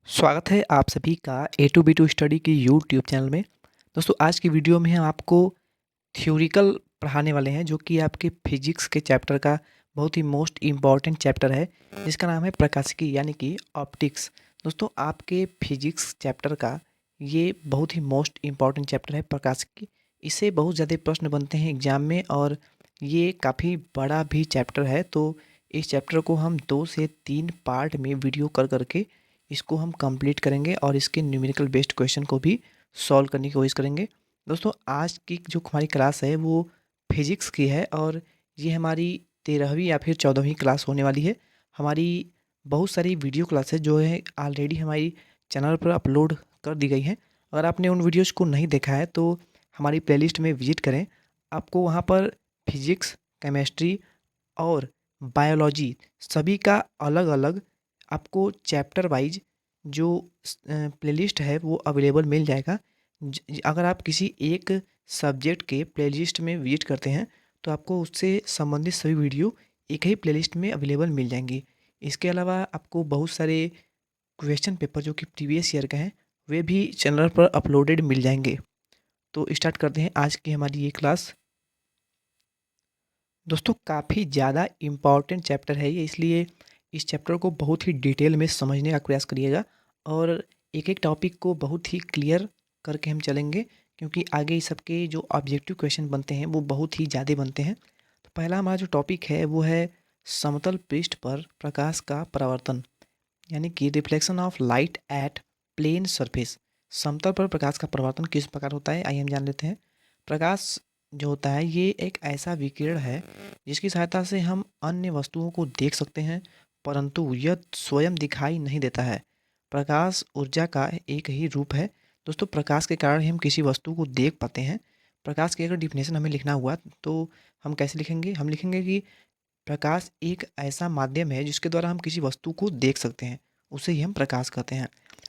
स्वागत है आप सभी का ए टू बी टू स्टडी की यूट्यूब चैनल में। दोस्तों आज की वीडियो में हम आपको थ्योरिकल पढ़ाने वाले हैं जो कि आपके फिजिक्स के चैप्टर का बहुत ही मोस्ट इम्पॉर्टेंट चैप्टर है जिसका नाम है प्रकाशिकी यानी कि ऑप्टिक्स। दोस्तों आपके फिजिक्स चैप्टर का ये बहुत ही मोस्ट इम्पॉर्टेंट चैप्टर है प्रकाशिकी। इससे बहुत ज़्यादा प्रश्न बनते हैं एग्जाम में और ये काफ़ी बड़ा भी चैप्टर है। तो इस चैप्टर को हम 2 से 3 पार्ट में वीडियो कर करके इसको हम कंप्लीट करेंगे और इसके न्यूमेरिकल बेस्ड क्वेश्चन को भी सॉल्व करने की कोशिश करेंगे। दोस्तों आज की जो हमारी क्लास है वो फिजिक्स की है और ये हमारी 13वीं या फिर 14वीं क्लास होने वाली है। हमारी बहुत सारी वीडियो क्लासेस जो है ऑलरेडी हमारी चैनल पर अपलोड कर दी गई हैं। अगर आपने उन वीडियोज़ को नहीं देखा है तो हमारी प्लेलिस्ट में विजिट करें। आपको वहाँ पर फिजिक्स, केमिस्ट्री और बायोलॉजी सभी का अलग अलग आपको चैप्टर वाइज जो प्लेलिस्ट है वो अवेलेबल मिल जाएगा। अगर आप किसी एक सब्जेक्ट के प्लेलिस्ट में विजिट करते हैं तो आपको उससे संबंधित सभी वीडियो एक ही प्लेलिस्ट में अवेलेबल मिल जाएंगी। इसके अलावा आपको बहुत सारे क्वेश्चन पेपर जो कि प्रीवियस ईयर के हैं वे भी चैनल पर अपलोडेड मिल जाएंगे। तो स्टार्ट करते हैं आज की हमारी ये क्लास। दोस्तों काफ़ी ज़्यादा इम्पॉर्टेंट चैप्टर है ये, इसलिए इस चैप्टर को बहुत ही डिटेल में समझने का प्रयास करिएगा और एक एक टॉपिक को बहुत ही क्लियर करके हम चलेंगे क्योंकि आगे इस सबके जो ऑब्जेक्टिव क्वेश्चन बनते हैं वो बहुत ही ज़्यादा बनते हैं। तो पहला हमारा जो टॉपिक है वो है समतल पृष्ठ पर प्रकाश का परावर्तन यानी कि reflection of light at plane surface. समतल पर प्रकाश का परावर्तन किस प्रकार होता है आइए हम जान लेते हैं। प्रकाश जो होता है ये एक ऐसा विकिरण है जिसकी सहायता से हम अन्य वस्तुओं को देख सकते हैं परंतु यह स्वयं दिखाई नहीं देता है। प्रकाश ऊर्जा का एक ही रूप है। दोस्तों प्रकाश के कारण ही हम किसी वस्तु को देख पाते हैं। प्रकाश की अगर डिफिनेशन हमें लिखना हुआ तो हम कैसे लिखेंगे? हम लिखेंगे कि प्रकाश एक ऐसा माध्यम है जिसके द्वारा हम किसी वस्तु को देख सकते हैं, उसे ही हम प्रकाश कहते हैं।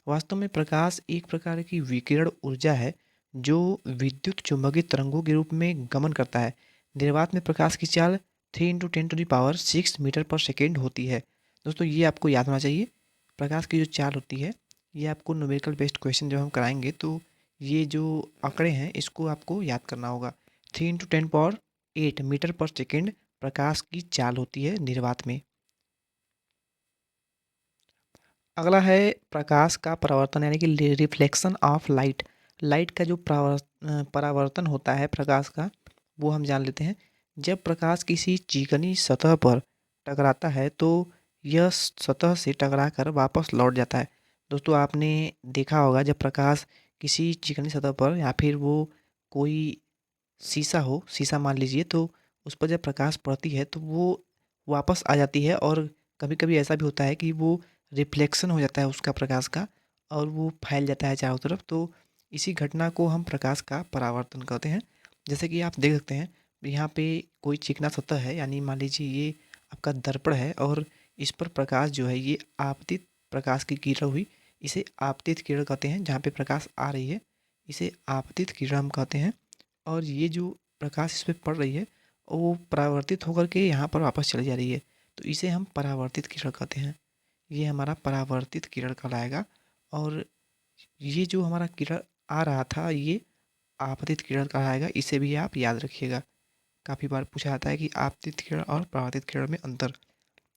वास्तव में प्रकाश एक प्रकार की विकिरण ऊर्जा है जो विद्युत चुम्बकीय तरंगों के रूप में गमन करता है। निर्वात में प्रकाश की चाल 3 × 10⁻⁶ मीटर पर सेकेंड होती है। दोस्तों ये आपको याद होना चाहिए। प्रकाश की जो चाल होती है ये आपको न्यूमेरिकल बेस्ड क्वेश्चन जब हम कराएंगे तो ये जो आंकड़े हैं इसको आपको याद करना होगा। 3 × 10⁸ मीटर पर सेकेंड प्रकाश की चाल होती है निर्वात में। अगला है प्रकाश का परावर्तन यानी कि रिफ्लेक्शन ऑफ लाइट। लाइट का जो परावर्तन होता है प्रकाश का वो हम जान लेते हैं। जब प्रकाश किसी चिकनी सतह पर टकराता है तो यह सतह से टकराकर वापस लौट जाता है। दोस्तों आपने देखा होगा जब प्रकाश किसी चिकनी सतह पर या फिर वो कोई शीशा हो, शीशा मान लीजिए, तो उस पर जब प्रकाश पड़ती है तो वो वापस आ जाती है और कभी-कभी ऐसा भी होता है कि वो रिफ्लेक्शन हो जाता है उसका प्रकाश का और वो फैल जाता है चारों तरफ। तो इसी घटना को हम प्रकाश का परावर्तन कहते हैं। जैसे कि आप देख सकते हैं यहाँ पे कोई चिकना सतह है यानी मान लीजिए ये आपका दर्पण है और इस पर प्रकाश जो है ये आपतित प्रकाश की किरण हुई, इसे आपतित किरण कहते हैं। जहाँ पे प्रकाश आ रही है इसे आपतित किरण हम कहते हैं और ये जो प्रकाश इस पे पड़ रही है वो परावर्तित होकर के यहाँ पर वापस चली जा रही है, तो इसे हम परावर्तित किरण कहते हैं। ये हमारा परावर्तित किरण कहलाएगा और ये जो हमारा किरण आ रहा था ये आपतित किरण कहलाएगा। इसे भी आप याद रखिएगा। काफ़ी बार पूछा जाता है कि आपतित किरण और परावर्तित किरण में अंतर।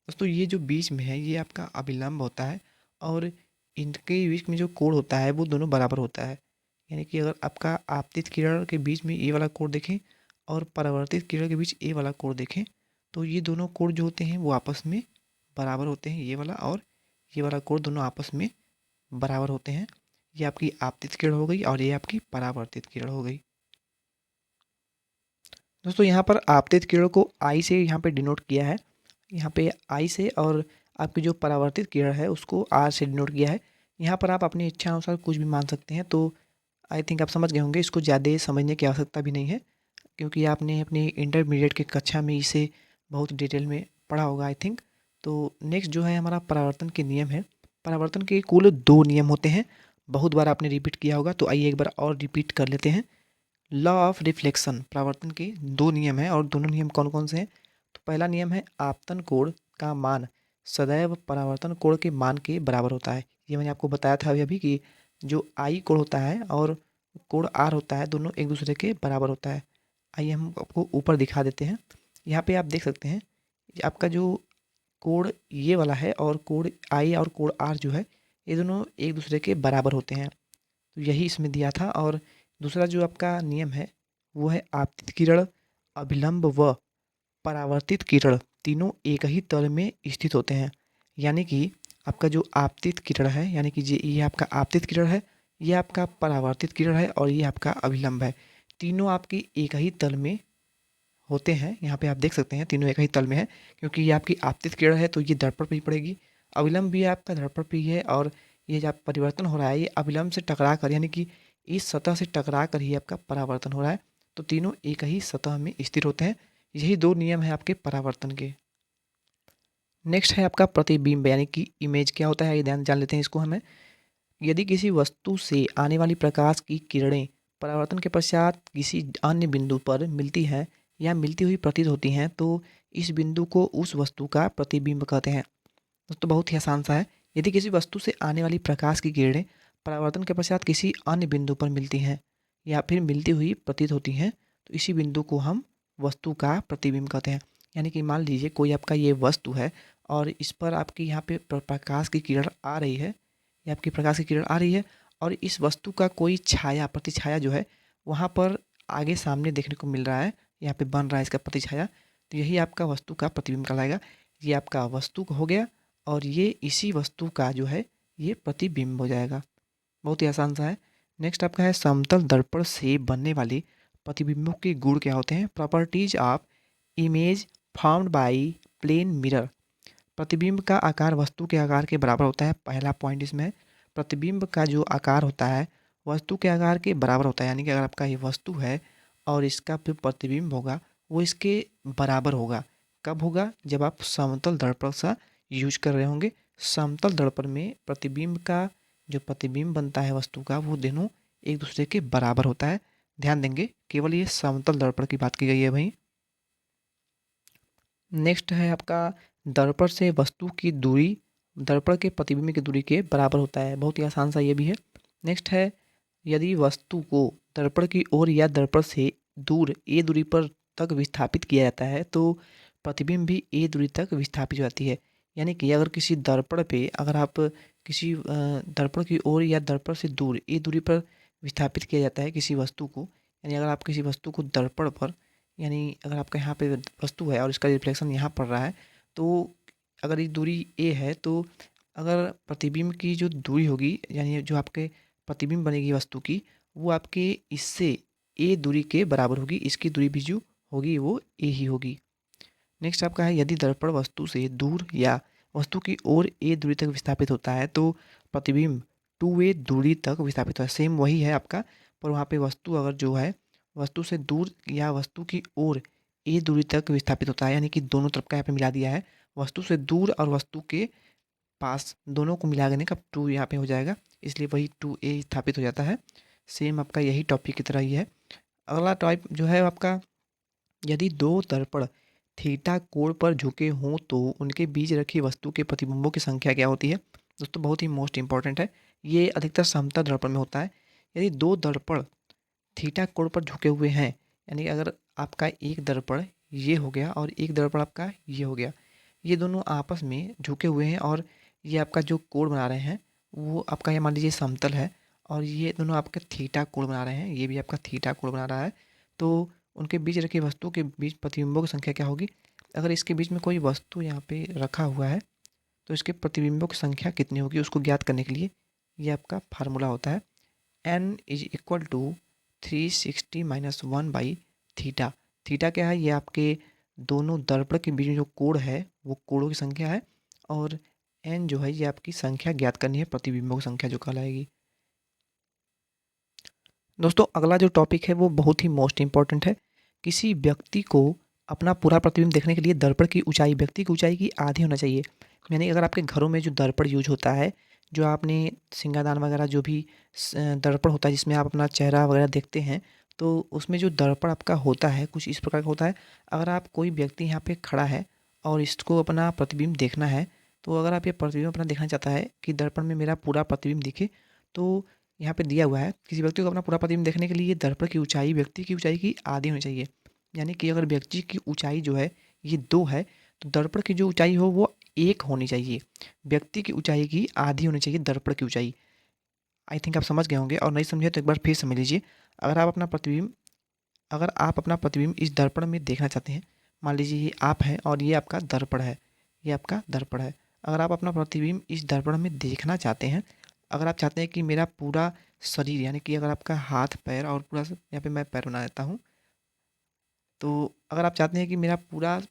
दोस्तों ये जो बीच में है ये आपका अभिलंब होता है और इनके बीच में जो कोण होता है वो दोनों बराबर होता है। यानी कि अगर आपका आपतित किरण के बीच में ये वाला कोण देखें और परावर्तित किरण के बीच ये वाला कोण देखें तो ये दोनों कोण जो होते हैं वो आपस में बराबर होते हैं। ये वाला और ये वाला कोण दोनों आपस में बराबर होते हैं। ये आपकी आपतित किरण हो गई और ये आपकी परावर्तित किरण हो गई। दोस्तों यहाँ पर आपतित किरण को आई से यहाँ पे डिनोट किया है, यहाँ पे आई से, और आपकी जो परावर्तित किरण है उसको आर से डिनोट किया है। यहाँ पर आप अपनी इच्छा अनुसार कुछ भी मान सकते हैं। तो आई थिंक आप समझ गए होंगे, इसको ज़्यादा समझने की आवश्यकता भी नहीं है क्योंकि आपने अपनी इंटरमीडिएट की कक्षा में इसे बहुत डिटेल में पढ़ा होगा आई थिंक। तो नेक्स्ट जो है हमारा परावर्तन के नियम है। परावर्तन के कुल 2 नियम होते हैं, बहुत बार आपने रिपीट किया होगा तो आइए एक बार और रिपीट कर लेते हैं। लॉ ऑफ रिफ्लेक्शन, परावर्तन के 2 नियम हैं और दोनों नियम कौन कौन से हैं? तो पहला नियम है आपतन कोण का मान सदैव परावर्तन कोण के मान के बराबर होता है। ये मैंने आपको बताया था अभी अभी कि जो आई कोण होता है और कोण आर होता है, दोनों एक दूसरे के बराबर होता है। आइए हम आपको ऊपर दिखा देते हैं। यहाँ पे आप देख सकते हैं आपका जो कोण ये वाला है और कोण आई और कोण आर जो है, ये दोनों एक दूसरे के बराबर होते हैं। तो यही इसमें दिया था। और दूसरा जो आपका नियम है वो है आपतित किरण, अभिलंब व परावर्तित किरण तीनों एक ही तल में स्थित होते हैं। यानी कि आपका जो आपतित किरण है, यानी कि ये आपका आपतित किरण है, ये आपका परावर्तित किरण है और ये आपका अभिलंब है। तीनों आपकी एक ही तल में होते हैं। यहाँ पे आप देख सकते हैं तीनों एक ही तल में है, क्योंकि ये आपकी आपतित किरण है तो ये दर्पण पे ही पड़ेगी। अविलंब भी आपका दर्पण पे ही है और ये जो परिवर्तन हो रहा है ये अविलंब से टकरा कर, यानी कि इस सतह से टकरा कर ही आपका परावर्तन हो रहा है। तो तीनों एक ही सतह में स्थिर होते हैं। यही दो नियम है आपके परावर्तन के। नेक्स्ट है आपका प्रतिबिंब, यानी कि इमेज क्या होता है ये ध्यान जान लेते हैं इसको हमें। यदि किसी वस्तु से आने वाली प्रकाश की किरणें परावर्तन के पश्चात किसी अन्य बिंदु पर मिलती हैं या मिलती हुई प्रतीत होती हैं तो इस बिंदु को उस वस्तु का प्रतिबिंब कहते हैं। दोस्तों बहुत ही आसान सा है। यदि किसी वस्तु से आने वाली प्रकाश की किरणें परावर्तन के पश्चात किसी अन्य बिंदु पर मिलती हैं या फिर मिलती हुई प्रतीत होती हैं तो इसी बिंदु को हम वस्तु का प्रतिबिंब कहते हैं। यानी कि मान लीजिए कोई आपका ये वस्तु है और इस पर आपकी यहाँ पे प्रकाश की किरण आ रही है, ये आपकी प्रकाश की किरण आ रही है और इस वस्तु का कोई छाया प्रतिछाया जो है वहाँ पर आगे सामने देखने को मिल रहा है, यहाँ पे बन रहा है इसका प्रतिछाया। तो यही आपका वस्तु का प्रतिबिंब कहलाएगा। ये आपका वस्तु हो गया और ये इसी वस्तु का जो है ये प्रतिबिंब हो जाएगा। बहुत ही आसान सा है। नेक्स्ट आपका है समतल दर्पण से बनने वाले प्रतिबिंबों के गुण क्या होते हैं। Properties of image formed by plane mirror. प्रतिबिंब का आकार वस्तु के आकार के बराबर होता है। पहला पॉइंट इसमें है, प्रतिबिंब का जो आकार होता है वस्तु के आकार के बराबर होता है। यानी कि अगर आपका ये वस्तु है और इसका जो प्रतिबिंब होगा वो इसके बराबर होगा। कब होगा? जब आप समतल दर्पण सा यूज कर रहे होंगे। समतल दर्पण में प्रतिबिंब का जो प्रतिबिंब बनता है वस्तु का वो दोनों एक दूसरे के बराबर होता है। ध्यान देंगे, केवल ये समतल दर्पण की बात की गई है भाई। नेक्स्ट है आपका दर्पण से वस्तु की दूरी दर्पण के प्रतिबिंब की दूरी के बराबर होता है। बहुत ही आसान सा ये भी है। नेक्स्ट है यदि वस्तु को दर्पण की ओर या दर्पण से दूर ए दूरी पर तक विस्थापित किया जाता है तो प्रतिबिंब भी ए दूरी तक विस्थापित हो जाती है। यानी कि अगर किसी दर्पण पे अगर आप किसी दर्पण की ओर या दर्पण से दूर ए दूरी पर विस्थापित किया जाता है किसी वस्तु को, यानी अगर आप किसी वस्तु को दर्पण पर, यानी अगर आपका यहाँ पे वस्तु है और इसका रिफ्लेक्शन यहाँ पड़ रहा है तो अगर ये दूरी ए है तो अगर प्रतिबिंब की जो दूरी होगी यानी जो आपके प्रतिबिंब बनेगी वस्तु की वो आपके इससे ए दूरी के बराबर होगी। इसकी दूरी भी जो होगी वो ए ही होगी। नेक्स्ट आपका है यदि दर्पण वस्तु से दूर या वस्तु की ओर ए दूरी तक विस्थापित होता है तो प्रतिबिंब 2a दूरी तक विस्थापित होता है। सेम वही है आपका, पर वहाँ पे वस्तु अगर जो है वस्तु से दूर या वस्तु की ओर ए दूरी तक विस्थापित होता है, यानी कि दोनों तरफ का यहाँ पे मिला दिया है। वस्तु से दूर और वस्तु के पास दोनों को मिला देने का 2 यहाँ पे हो जाएगा, इसलिए वही 2a स्थापित हो जाता है। सेम आपका यही टॉपिक की तरह ही है। अगला टाइप जो है आपका यदि दो दर्पण थीटा कोण पर झुके हों तो उनके बीच रखी वस्तु के प्रतिबिंबों की संख्या क्या होती है। दोस्तों बहुत ही मोस्ट इंपॉर्टेंट है, ये अधिकतर समतल दर्पण में होता है। यदि दो दर्पण थीटा कोण पर झुके हुए हैं, यानी अगर आपका एक दर्पण ये हो गया और एक दर्पण आपका ये हो गया, ये दोनों आपस में झुके हुए हैं और ये आपका जो कोण बना रहे हैं वो आपका ये मान लीजिए समतल है और ये दोनों आपका थीटा कोण बना रहे हैं, ये भी आपका थीटा कोण बना रहा है। तो उनके बीच रखी वस्तु के बीच प्रतिबिंबों की संख्या क्या होगी। अगर इसके बीच में कोई वस्तु यहाँ पे रखा हुआ है तो इसके प्रतिबिंबों की संख्या कितनी होगी उसको ज्ञात करने के लिए ये आपका फार्मूला होता है n is equal to 360 minus 1 by theta. Theta क्या है? ये आपके दोनों दर्पण के बीच में जो कोण है वो कोणों की संख्या है और n जो है ये आपकी संख्या ज्ञात करनी है, प्रतिबिंबों की संख्या जो कहलाएगी। दोस्तों अगला जो टॉपिक है वो बहुत ही मोस्ट इंपॉर्टेंट है। किसी व्यक्ति को अपना पूरा प्रतिबिंब देखने के लिए दर्पण की ऊंचाई व्यक्ति की ऊंचाई की आधी होना चाहिए। यानी अगर आपके घरों में जो दर्पण यूज होता है, जो आपने सिंगादान वगैरह जो भी दर्पण होता है जिसमें आप अपना चेहरा वगैरह देखते हैं, तो उसमें जो दर्पण आपका होता है कुछ इस प्रकार का होता है। अगर आप कोई व्यक्ति यहाँ पे खड़ा है और इसको अपना प्रतिबिंब देखना है तो अगर आप ये प्रतिबिंब अपना देखना चाहता है कि दर्पण में मेरा पूरा प्रतिबिंब दिखे, तो यहाँ पे दिया हुआ है किसी व्यक्ति को अपना पूरा प्रतिबिंब देखने के लिए दर्पण की ऊंचाई व्यक्ति की ऊंचाई की आधी होनी चाहिए। यानी कि अगर व्यक्ति की ऊंचाई जो है ये 2 है, तो दर्पण की जो ऊंचाई हो वो 1 होनी चाहिए। व्यक्ति की ऊंचाई की आधी होनी चाहिए दर्पण की ऊंचाई। आई थिंक आप समझ गए होंगे, और नहीं समझे तो एक बार फिर समझ लीजिए। अगर आप अपना प्रतिबिंब अगर आप अपना प्रतिबिंब इस दर्पण में देखना चाहते हैं, मान लीजिए ये आप हैं और ये आपका दर्पण है, ये आपका दर्पण है। अगर आप अपना प्रतिबिंब इस दर्पण में देखना चाहते हैं, अगर आप चाहते हैं कि मेरा पूरा शरीर, यानी कि अगर आपका हाथ पैर और पूरा यहाँ पे मैं पैर बना देता हूँ, तो अगर आप चाहते हैं कि मेरा पूरा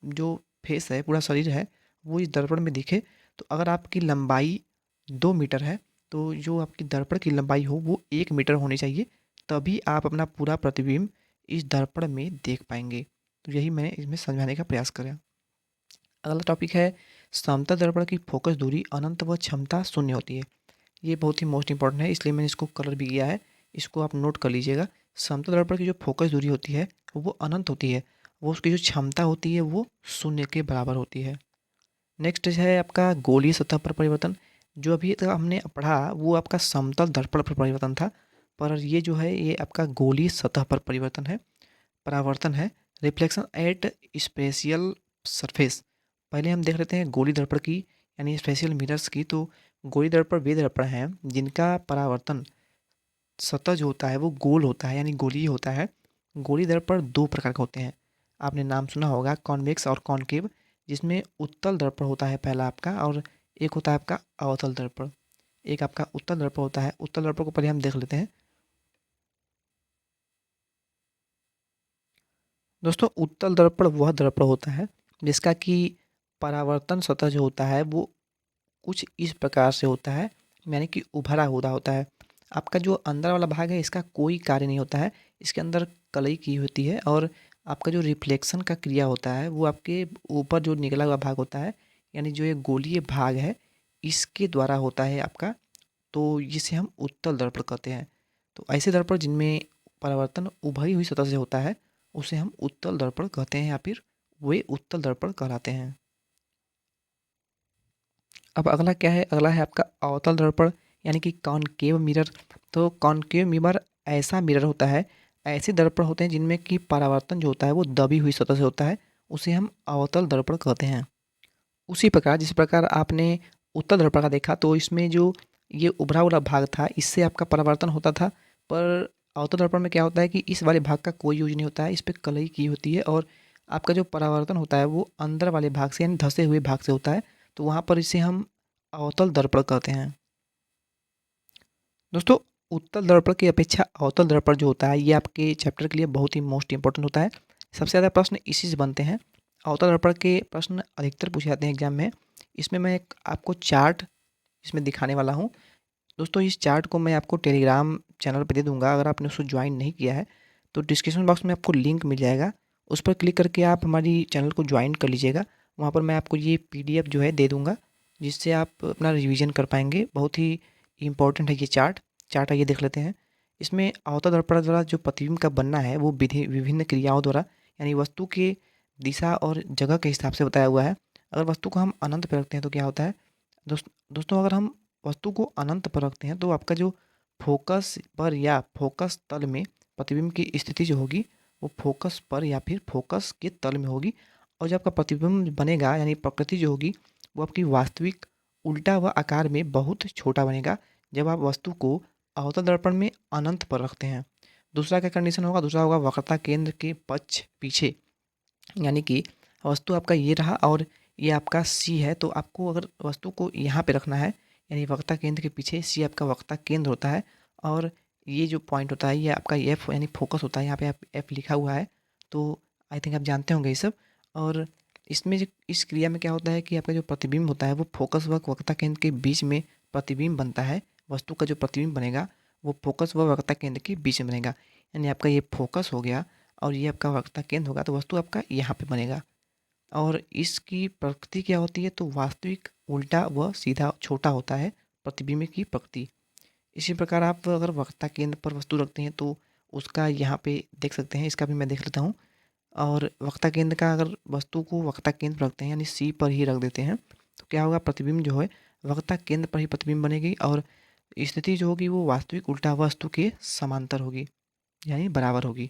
जो फेस है, पूरा शरीर है, वो इस दर्पण में दिखे, तो अगर आपकी लंबाई 2 मीटर है, तो जो आपकी दर्पण की लंबाई हो वो 1 मीटर होनी चाहिए, तभी आप अपना पूरा प्रतिबिंब इस दर्पण में देख पाएंगे। तो यही मैंने इसमें समझाने का प्रयास करा। अगला टॉपिक है, समतल दर्पण की फोकस दूरी अनंत व क्षमता शून्य होती है। ये बहुत ही मोस्ट इंपॉर्टेंट है, इसलिए मैंने इसको कलर भी किया है, इसको आप नोट कर लीजिएगा। समतल दर्पण की जो फोकस दूरी होती है वो अनंत होती है, वो उसकी जो क्षमता होती है वो शून्य के बराबर होती है। नेक्स्ट है आपका गोलीय सतह पर परिवर्तन। जो अभी तक हमने पढ़ा वो आपका समतल दर्पण पर परिवर्तन था, पर ये जो है ये आपका गोलीय सतह पर परिवर्तन है, परावर्तन है। Reflection at spherical surface. पहले हम देख लेते हैं गोली दर्पण की, यानी स्पेशियल मिरर्स की। तो गोली दर्पण वे दर्पण हैं जिनका परावर्तन सतह जो होता है वो गोल होता है, यानी गोलीय होता है। गोली दर्पण 2 प्रकार के होते हैं, आपने नाम सुना होगा, कॉन्वेक्स और कॉनकेव, जिसमें उत्तल दर्पण होता है पहला आपका, और एक होता है आपका अवतल दर्पण। एक आपका उत्तल दर्पण होता है, उत्तल दर्पण को पहले हम देख लेते हैं। दोस्तों, उत्तल दर्पण वह दर्पण होता है जिसका कि परावर्तन सतह जो होता है वो कुछ इस प्रकार से होता है, यानी कि उभरा हुआ होता है। आपका जो अंदर वाला भाग है इसका कोई कार्य नहीं होता है, इसके अंदर कलई की होती है, और आपका जो रिफ्लेक्शन का क्रिया होता है वो आपके ऊपर जो निकला हुआ भाग होता है, यानी जो ये गोलीय भाग है इसके द्वारा होता है आपका। तो जिसे हम उत्तल दर्पण कहते हैं। तो ऐसे दर्पण जिनमें परावर्तन उभरी हुई सतह से होता है उसे हम उत्तल दर्पण कहते हैं, या फिर वे उत्तल दर्पण कहलाते हैं। अब अगला क्या है, अगला है आपका अवतल दर्पण, यानी कि कॉनकेव मिरर। तो कॉनकेव मिरर ऐसा मिरर होता है, ऐसे दर्पण होते हैं जिनमें कि परावर्तन जो होता है वो दबी हुई सतह से होता है, उसे हम अवतल दर्पण कहते हैं। उसी प्रकार जिस प्रकार आपने उत्तल दर्पण का देखा, तो इसमें जो ये उभरा हुआ भाग था इससे आपका परावर्तन होता था, पर अवतल दर्पण में क्या होता है कि इस वाले भाग का कोई यूज नहीं होता है, इस पर कलई की होती है, और आपका जो परावर्तन होता है वो अंदर वाले भाग से, यानी धंसे हुए भाग से होता है। तो वहाँ पर इसे हम अवतल दर्पण कहते हैं। दोस्तों, उत्तल दर्पण की अपेक्षा अवतल दर्पण जो होता है ये आपके चैप्टर के लिए बहुत ही मोस्ट इंपॉर्टेंट होता है। सबसे ज़्यादा प्रश्न इसी से बनते हैं। अवतल दर्पण के प्रश्न अधिकतर पूछे जाते हैं एग्जाम में। इसमें मैं एक आपको चार्ट इसमें दिखाने वाला हूँ। दोस्तों, इस चार्ट को मैं आपको टेलीग्राम चैनल पे दे दूँगा, अगर आपने उसको ज्वाइन नहीं किया है तो डिस्क्रिप्शन बॉक्स में आपको लिंक मिल जाएगा, उस पर क्लिक करके आप हमारी चैनल को ज्वाइन कर लीजिएगा। वहाँ पर मैं आपको ये पीडीएफ जो है दे दूँगा, जिससे आप अपना रिवीजन कर पाएंगे। बहुत ही इंपॉर्टेंट है ये चार्ट। चार्ट आइए देख लेते हैं। इसमें अवतल दर्पण द्वारा जो प्रतिबिंब का बनना है वो विभिन्न क्रियाओं द्वारा, यानी वस्तु के दिशा और जगह के हिसाब से बताया हुआ है। अगर वस्तु को हम अनंत पे रखते हैं तो क्या होता है, दोस्तों अगर हम वस्तु को अनंत पर रखते हैं तो आपका जो फोकस पर या फोकस तल में प्रतिबिंब की स्थिति जो होगी वो फोकस पर या फिर फोकस के तल में होगी, और जो आपका प्रतिबिंब बनेगा यानी प्रकृति जो होगी वो आपकी वास्तविक उल्टा व आकार में बहुत छोटा बनेगा जब आप वस्तु को अवतल दर्पण में अनंत पर रखते हैं। दूसरा क्या कंडीशन होगा, दूसरा होगा वक्रता केंद्र के पक्ष पीछे, यानी कि वस्तु आपका ये रहा और ये आपका सी है, तो आपको अगर वस्तु को यहाँ पे रखना है, यानी वक्रता केंद्र के पीछे सी आपका वक्रता केंद्र होता है, और ये जो पॉइंट होता है ये आपका एफ यानी फोकस होता है। यहाँ पे आप एफ लिखा हुआ है, तो आई थिंक आप जानते होंगे ये सब। और इसमें जो इस क्रिया में क्या होता है कि आपका जो प्रतिबिंब होता है वो फोकस व वक्रता केंद्र के बीच में प्रतिबिंब बनता है। वस्तु का जो प्रतिबिंब बनेगा वो फोकस व वक्रता केंद्र के बीच में बनेगा, यानी आपका ये फोकस हो गया और ये आपका वक्रता केंद्र होगा, तो वस्तु आपका यहाँ पे बनेगा। और इसकी प्रकृति क्या होती है, तो वास्तविक उल्टा व सीधा छोटा होता है प्रतिबिंब की प्रकृति। इसी प्रकार आप अगर वक्रता केंद्र पर वस्तु रखते हैं तो उसका यहाँ पे देख सकते हैं, इसका भी मैं देख लेता हूँ। और वक्रता केंद्र का अगर वस्तु को वक्रता केंद्र पर रखते हैं यानी सी पर ही रख देते हैं, तो क्या होगा, प्रतिबिंब जो है वक्रता केंद्र पर ही प्रतिबिंब बनेगी और स्थिति जो होगी वो वास्तविक उल्टा वस्तु के समांतर होगी, यानी बराबर होगी।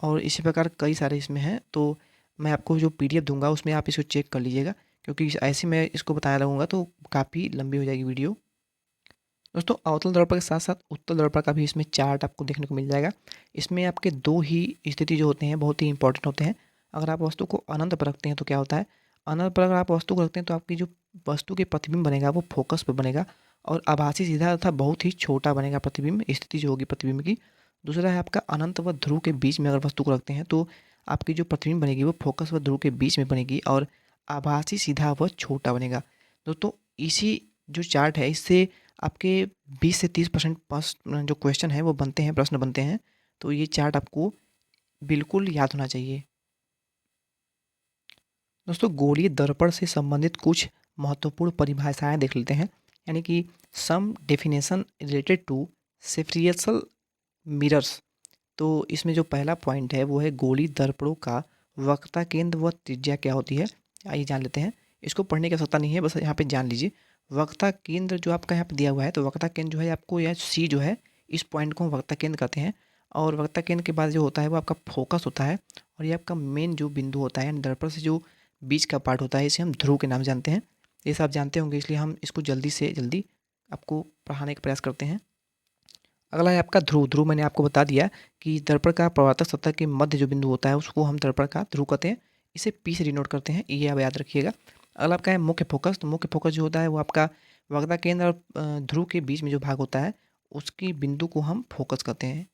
और इसी प्रकार कई सारे इसमें हैं, तो मैं आपको जो पीडीएफ दूंगा उसमें आप इसको चेक कर लीजिएगा, क्योंकि ऐसे मैं इसको बताया लगूंगा तो काफ़ी लंबी हो जाएगी वीडियो। दोस्तों, अवतल दर्पण के साथ साथ उत्तल दर्पण का भी इसमें चार्ट आपको देखने को मिल जाएगा। इसमें आपके दो ही स्थिति जो होते हैं बहुत ही इंपॉर्टेंट होते हैं। अगर आप वस्तु को अनंत पर रखते हैं तो क्या होता है, अनंत पर अगर आप वस्तु को रखते हैं तो आपकी जो वस्तु के प्रतिबिंब बनेगा वो फोकस पर बनेगा और आभासी सीधा तथा बहुत ही छोटा बनेगा प्रतिबिंब, स्थिति जो होगी प्रतिबिंब की। दूसरा है आपका अनंत व ध्रुव के बीच में अगर वस्तु को रखते हैं तो आपकी जो प्रतिबिंब बनेगी वो फोकस व ध्रुव के बीच में बनेगी और आभासी सीधा व छोटा बनेगा। दोस्तों, इसी जो चार्ट है इससे आपके 20 से 30% पास जो क्वेश्चन है वो बनते हैं, प्रश्न बनते हैं। तो ये चार्ट आपको बिल्कुल याद होना चाहिए। दोस्तों, गोलीय दर्पण से संबंधित कुछ महत्वपूर्ण परिभाषाएं देख लेते हैं, यानी कि सम डेफिनेशन रिलेटेड टू सेफ्रियसल मिरर्स। तो इसमें जो पहला पॉइंट है वो है गोलीय दर्पणों का वक्रता केंद्र व त्रिज्या क्या होती है, आइए जान लेते हैं। इसको पढ़ने की आवश्यकता नहीं है, बस यहाँ पे जान लीजिए। वक्रता केंद्र जो आपका यहाँ पे दिया हुआ है, तो वक्रता केंद्र जो है आपको यह सी जो है इस पॉइंट को हम वक्रता केंद्र कहते हैं। और वक्रता केंद्र के बाद जो होता है वो आपका फोकस होता है और ये आपका मेन जो बिंदु होता है, यानी दर्पण से जो बीच का पार्ट होता है इसे हम ध्रुव के नाम जानते हैं। ये सब आप जानते होंगे, इसलिए हम इसको जल्दी से जल्दी आपको पढ़ाने का प्रयास करते हैं। अगला है आपका ध्रुव। ध्रुव मैंने आपको बता दिया कि दर्पण का परावर्तक सतह के मध्य जो बिंदु होता है उसको हम दर्पण का ध्रुव कहते हैं। इसे पी से डिनोट करते हैं, ये आप याद रखिएगा। अगला आपका है मुख्य फोकस। तो मुख्य फोकस जो होता है वो आपका वक्रता केंद्र और ध्रुव के बीच में जो भाग होता है उसकी बिंदु को हम फोकस कहते हैं।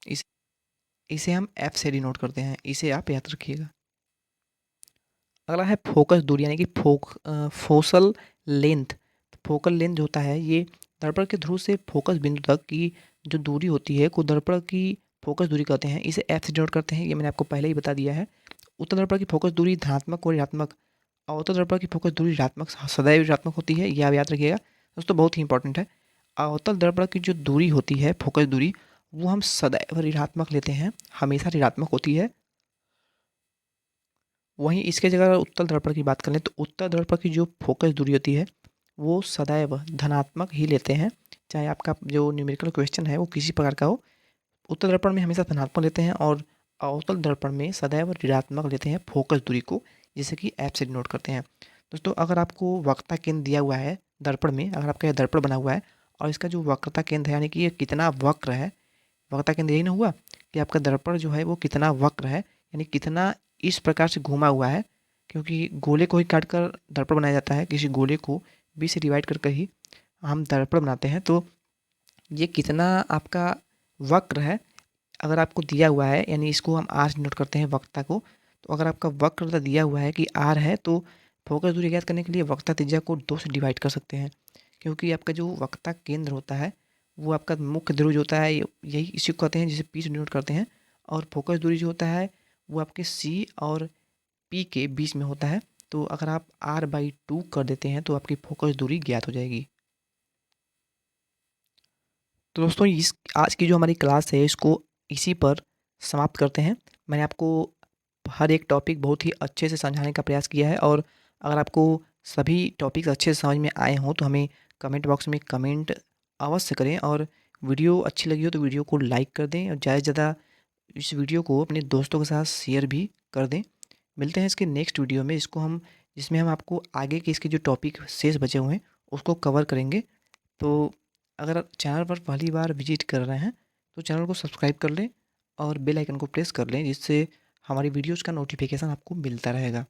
इस इसे हम एफ से डिनोट करते हैं, इसे आप याद रखिएगा। अगला है फोकस दूरी, यानी कि फोकल लेंथ। फोकल लेंथ जो होता है ये दर्पण के ध्रुव से फोकस बिंदु तक की जो दूरी होती है को दर्पण की फोकस दूरी कहते हैं, इसे एफ से डिनोट करते हैं। ये मैंने आपको पहले ही बता दिया है। उत्तल दर्पण की फोकस दूरी धनात्मक और ऋणात्मक, अवतल दर्पण की फोकस दूरी ऋणात्मक, सदैव ऋणात्मक होती है, यह आप याद रखिएगा दोस्तों, बहुत ही इंपॉर्टेंट है। अवतल दर्पण की जो दूरी होती है फोकस दूरी वो हम सदैव ऋणात्मक लेते हैं, हमेशा ऋणात्मक होती है। वहीं इसके जगह उत्तल दर्पण की बात करें तो उत्तल दर्पण की जो फोकस दूरी होती है वो सदैव धनात्मक ही लेते हैं, चाहे आपका जो न्यूमेरिकल क्वेश्चन है वो किसी प्रकार का हो। उत्तल दर्पण में हमेशा धनात्मक लेते हैं और अवतल दर्पण में सदैव ऋणात्मक लेते हैं फोकस दूरी को, जिसे कि एफ से डिनोट करते हैं। दोस्तों, अगर आपको वक्रता केंद्र दिया हुआ है दर्पण में, अगर आपका यह दर्पण बना हुआ है और इसका जो वक्रता केंद्र है यानी कि ये कितना वक्र है, वक्रता केंद्र यही ना हुआ कि आपका दर्पण जो है वो कितना वक्र है, यानी कितना इस प्रकार से घुमा हुआ है। क्योंकि गोले को ही काट कर दर्पण बनाया जाता है, किसी गोले को बी से डिवाइड कर ही हम दर्पण बनाते हैं। तो ये कितना आपका वक्र है अगर आपको दिया हुआ है, यानी इसको हम आर से नोट करते हैं वक्रता को। तो अगर आपका वक्र दिया हुआ है कि आर है तो फोकस दूरी ज्ञात करने के लिए वक्रता त्रिज्या को 2 से डिवाइड कर सकते हैं, क्योंकि आपका जो वक्रता केंद्र होता है वो आपका मुख्य ध्रुव जो होता है यही इसी को कहते हैं, जिसे पी से डिनोट करते हैं। और फोकस दूरी जो होता है वो आपके सी और पी के बीच में होता है। तो अगर आप r/2 कर देते हैं तो आपकी फोकस दूरी ज्ञात हो जाएगी। तो दोस्तों, इस आज की जो हमारी क्लास है इसको इसी पर समाप्त करते हैं। मैंने आपको हर एक टॉपिक बहुत ही अच्छे से समझाने का प्रयास किया है और अगर आपको सभी टॉपिक्स अच्छे से समझ में आए हों तो हमें कमेंट बॉक्स में कमेंट अवश्य करें और वीडियो अच्छी लगी हो तो वीडियो को लाइक कर दें और ज़्यादा से ज़्यादा इस वीडियो को अपने दोस्तों के साथ शेयर भी कर दें। मिलते हैं इसके नेक्स्ट वीडियो में, जिसमें हम आपको आगे के इसके जो टॉपिक शेष बचे हुए हैं उसको कवर करेंगे। तो अगर चैनल पर पहली बार विजिट कर रहे हैं तो चैनल को सब्सक्राइब कर लें और बेल आइकन को प्रेस कर लें, जिससे हमारी वीडियोज़ का नोटिफिकेशन आपको मिलता रहेगा।